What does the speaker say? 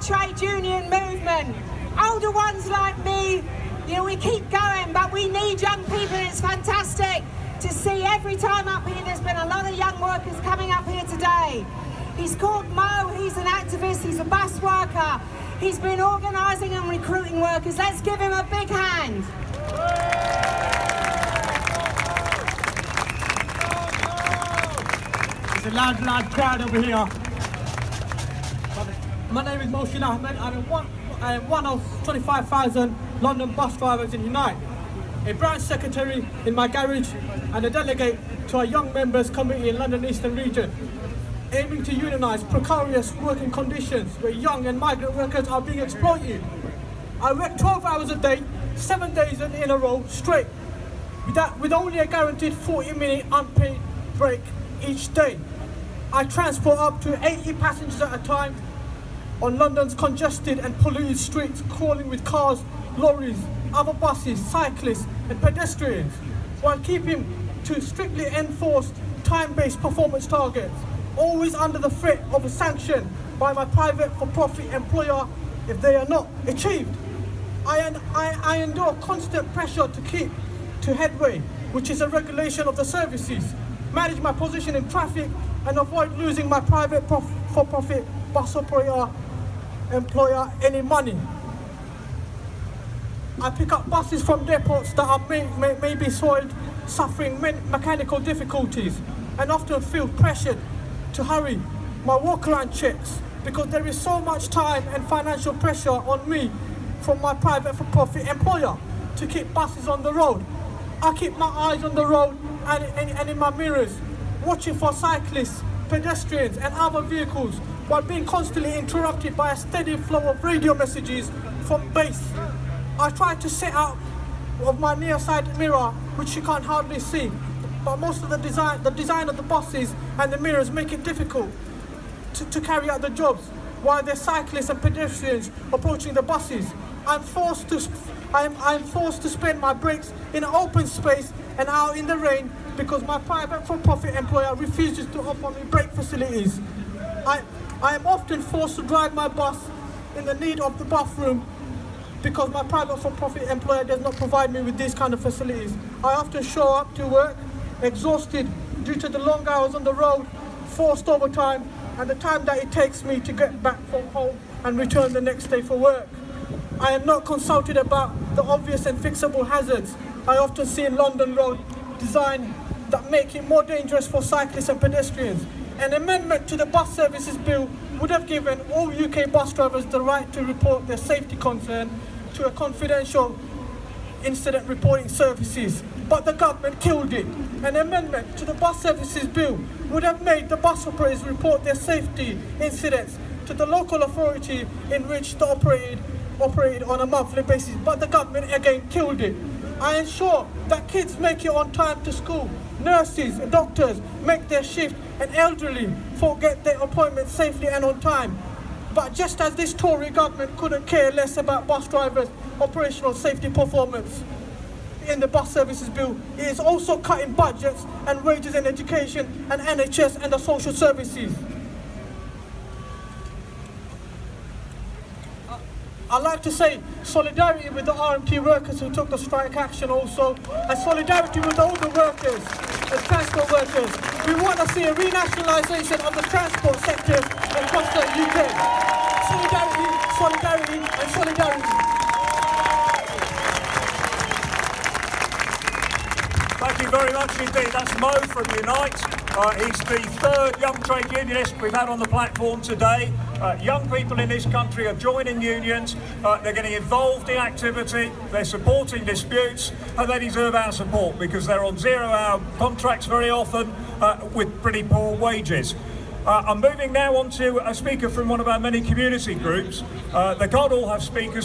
trade union movement. Older ones like me, you know, we keep going, but we need young people, and it's fantastic to see every time up here. There's been a lot of young workers coming up here today. He's called Mo, he's an activist, he's a bus worker. He's been organising and recruiting workers. Let's give him a big hand. It's a loud crowd over here. My name is Mohshin Ahmed. I am one of 25,000 London bus drivers in Unite, a branch secretary in my garage and a delegate to our Young Members Committee in London Eastern Region, aiming to unionise precarious working conditions where young and migrant workers are being exploited. I work 12 hours a day, 7 days in a row straight, with only a guaranteed 40-minute unpaid break each day. I transport up to 80 passengers at a time on London's congested and polluted streets, crawling with cars, lorries, other buses, cyclists and pedestrians, while keeping to strictly enforced time-based performance targets, always under the threat of a sanction by my private for-profit employer if they are not achieved. I endure constant pressure to keep to headway, which is a regulation of the services, manage my position in traffic and avoid losing my private for-profit bus operator employer any money. I pick up buses from depots that are may be soiled, suffering mechanical difficulties, and often feel pressured to hurry my walk-around checks because there is so much time and financial pressure on me from my private for-profit employer to keep buses on the road. I keep my eyes on the road and in my mirrors, watching for cyclists, pedestrians and other vehicles, while being constantly interrupted by a steady flow of radio messages from base. I try to set out of my near side mirror, which you can't hardly see, but most of the design of the buses and the mirrors make it difficult to carry out the jobs, while there's cyclists and pedestrians approaching the buses. I'm forced to spend my breaks in an open space and out in the rain because my private for-profit employer refuses to offer me break facilities. I am often forced to drive my bus in the need of the bathroom because my private for-profit employer does not provide me with these kind of facilities. I often show up to work exhausted due to the long hours on the road, forced overtime, and the time that it takes me to get back from home and return the next day for work. I am not consulted about the obvious and fixable hazards I often see in London road design that make it more dangerous for cyclists and pedestrians. An amendment to the bus services bill would have given all UK bus drivers the right to report their safety concern to a confidential incident reporting services, but the government killed it. An amendment to the bus services bill would have made the bus operators report their safety incidents to the local authority in which they operated on a monthly basis, but the government again killed it. I ensure that kids make it on time to school, nurses and doctors make their shift, and elderly get their appointments safely and on time. But just as this Tory government couldn't care less about bus drivers' operational safety performance in the bus services bill, it is also cutting budgets and wages in education and NHS and the social services. I'd like to say solidarity with the RMT workers who took the strike action also, and solidarity with all the workers, the transport workers. We want to see a renationalisation of the transport sector across the UK. Solidarity, solidarity and solidarity. Thank you very much indeed. That's Mo from Unite. He's the third young trade unionist we've had on the platform today. Young people in this country are joining unions, they're getting involved in activity, they're supporting disputes, and they deserve our support because they're on zero-hour contracts very often with pretty poor wages. I'm moving now on to a speaker from one of our many community groups. They can't all have speakers.